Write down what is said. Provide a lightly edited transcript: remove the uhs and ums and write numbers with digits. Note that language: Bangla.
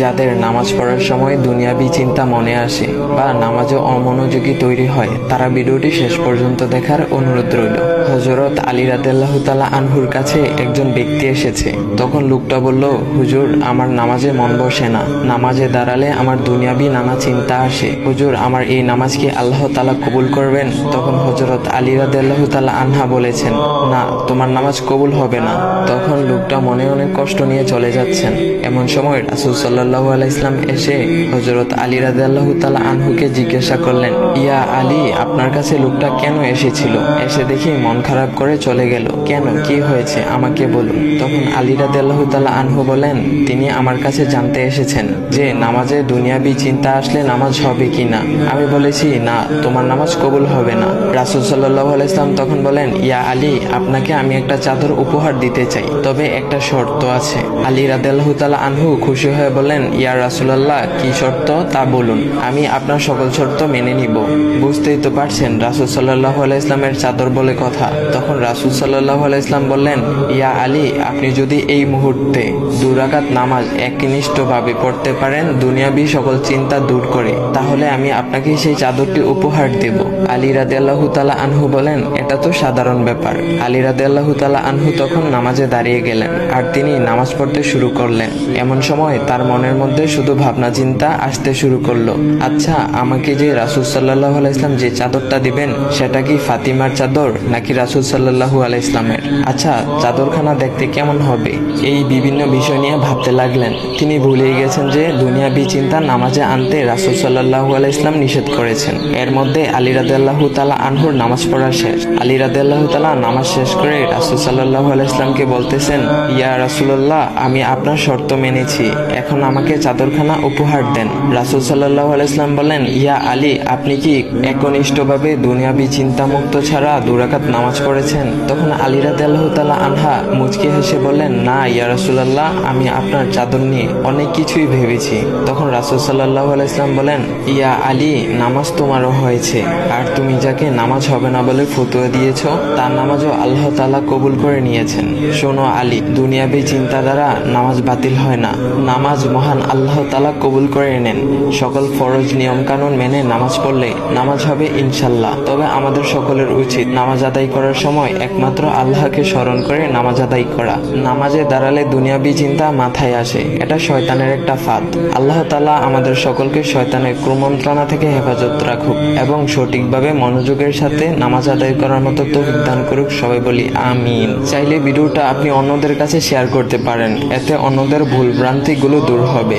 যাদের নামাজ পড়ার সময় দুনিয়াবি চিন্তা মনে আসে বা নামাজে অমনোযোগী তৈরি হয়, তারা ভিডিওটি শেষ পর্যন্ত দেখার অনুরোধ রইল। হযরত আলী রাদিয়াল্লাহু তাআলা আনহুর কাছে একজন ব্যক্তি এসেছে। তখন লোকটা বলল, হুজুর, আমার নামাজে মন বসে না। নামাজে দাঁড়ালে আমার দুনিয়াবি নানা চিন্তা আসে। হুজুর, আমার এই নামাজ কি আল্লাহ তাআলা কবুল করবেন? তখন হযরত আলী রাদিয়াল্লাহু তাআলা আনহা বলেছেন, না, তোমার নামাজ কবুল হবে না। তখন লোকটা মনে অনেক কষ্ট নিয়ে চলে যাচ্ছেন। এমন সময় রাসূল সাল্লাল্লাহু আলাইহি ওয়াসাল্লাম এসে হযরত আলী রাদিয়াল্লাহু তাআলা আনহুকে জিজ্ঞাসা করলেন, ইয়া আলী, আপনার কাছে লোকটা কেন এসেছিল? এসে দেখি মন খারাপ করে চলে গেল। কেন, কি হয়েছে আমাকে বলুন। তখন আলী রাদিয়াল্লাহু তাআলা আনহু বলেন, তিনি আমার কাছে জানতে এসেছেন যে নামাজে দুনিয়াবি চিন্তা আসলে নামাজ হবে কিনা। আমি বলেছি, না, তোমার নামাজ কবুল হবে না। রাসূল সাল্লাল্লাহু আলাইহি ওয়াসাল্লাম তখন বলেন, ইয়া আলী, আপনাকে আমি একটা চাদর উপহার দিতে চাই, তবে একটা শর্ত আছে। আলী রাদিয়াল্লাহু তাআলা আনহু খুশি হয়ে বলেন, ইয়া রাসূলুল্লাহ, কি শর্ত তা বলুন, আমি আপনার সকল শর্ত মেনে নিব। বুঝতেই তো পারছেন রাসূল সাল্লাল্লাহু আলাইহি ওয়াসাল্লামের চাদর বলে কথা। তখন রাসূল সাল্লাল্লাহু আলাইহি ওয়াসাল্লাম বললেন, ইয়া আলী, আপনি যদি এই মুহূর্তে 2 রাকাত নামাজ একনিষ্ঠভাবে পড়তে পারেন দুনিয়াবি সকল চিন্তা দূর করে, তাহলে আমি আপনাকে সেই চাদরটি উপহার দেব। আলী রাদিয়াল্লাহু তাআলা আনহু বলেন, এটা তো সাধারণ ব্যাপার। আলী রাদিয়াল্লাহু তাআলা আনহু তখন নামাজে দাঁড়িয়ে গেলেন আর তিনি নামাজ পড়তে শুরু করলেন। এমন সময় তার মনের মধ্যে শুধু ভাবনা চিন্তা আসতে শুরু করলো, আচ্ছা, আমাকে যে রাসূল সাল্লাল্লাহু আলাইহি ওয়াসাল্লাম যে চাদরটা দিবেন সেটা কি ফাতিমার চাদর নাকি রাসূল সাল্লাল্লাহু আলাইহি ওয়াসাল্লামের? আচ্ছা, চাদরখানা দেখতে কেমন হবে? এই বিভিন্ন বিষয় নিয়ে ভাবতে লাগলেন। তিনি ভুলেই গেছেন যে দুনিয়াবি চিন্তা নামাজে আনতে রাসূল সাল্লাল্লাহু আলাইহি ওয়াসাল্লাম নিষেধ করেছেন। এর মধ্যে আলী রাদিয়াল্লাহু তাআলা আনহুর নামাজ পড়া শেষ। আলী রাদিয়াল্লাহু তাআলা নামাজ শেষ করে রাসূল সাল্লাল্লাহু আলাইহি ওয়াসাল্লামকে বলতেছেন, ইয়া রাসূলুল্লাহ, আমি আপনার শর্ত মেনেছি, এখন আমাকে চাদরখানা উপহার দেন। রাসূল সাল্লাল্লাহু আলাইহি ওয়াসাল্লাম বলেন, ইয়া আলী, আপনি কি একনিষ্ঠভাবে দুনিয়াবি চিন্তামুক্ত ছাড়া 2 রাকাত নামাজ পড়েছেন? তখন আলী রাদিয়াল্লাহু তাআলা আনহা মুচকি হেসে বললেন, না ইয়া রাসূলুল্লাহ, আমি আপনার চাদর নিয়ে অনেক কিছুই ভেবেছি। তখন রাসূল সাল্লাল্লাহু আলাইহি ওয়াসাল্লাম বলেন, ইয়া আলী, নামাজ তোমারও হয়েছে, আর তুমি যাকে নামাজ হবে না বলে ফতোয়া দিয়েছো তার নামাজও আল্লাহ তাআলা কবুল করে নিয়েছেন। শোনো আলী, দুনিয়াবি চিন্তা দ্বারা নামাজ বাতিল হয় না, নামাজ মহান আল্লাহ তাআলা কবুল করে নেন। সকল ফরজ নিয়ম কানুন মেনে নামাজ পড়লে নামাজ হবে ইনশাল্লাহ। তবে আমাদের সকলের উচিত নামাজ আদায় করার সময় একমাত্র আল্লাহকে স্মরণ করে নামাজ আদায় করা। নামাজে দাঁড়ালে দুনিয়াবি চিন্তা মাথায় আসে, এটা শয়তানের একটা ফাঁদ। আল্লাহ তাআলা আমাদের সকলকে শয়তানের কুমন্ত্রণা থেকে হেফাজত রাখুক এবং সঠিকভাবে মনোযোগের সাথে নামাজ আদায় করার মতো তৌফিক দান করুক। সবাই বলি আমিন। চাইলে ভিডিওটা আপনি অন্যদের কাছে শেয়ার করতে পারেন, এতে অন্যদের ভুল ভ্রান্তিগুলো দূর হবে।